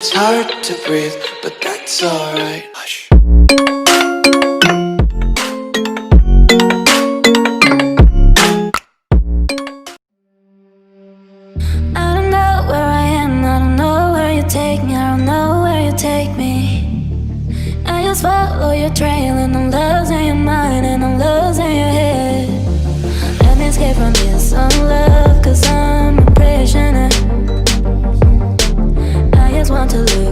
It's hard to breathe, but that's alright. Hush. I don't know where I am, I don't know where you take me, I don't know where you take me. I just follow your trail and I'm losing your mind and I'm losing your head. Let me escape from this love, cause I'm a prisoner. I just want to live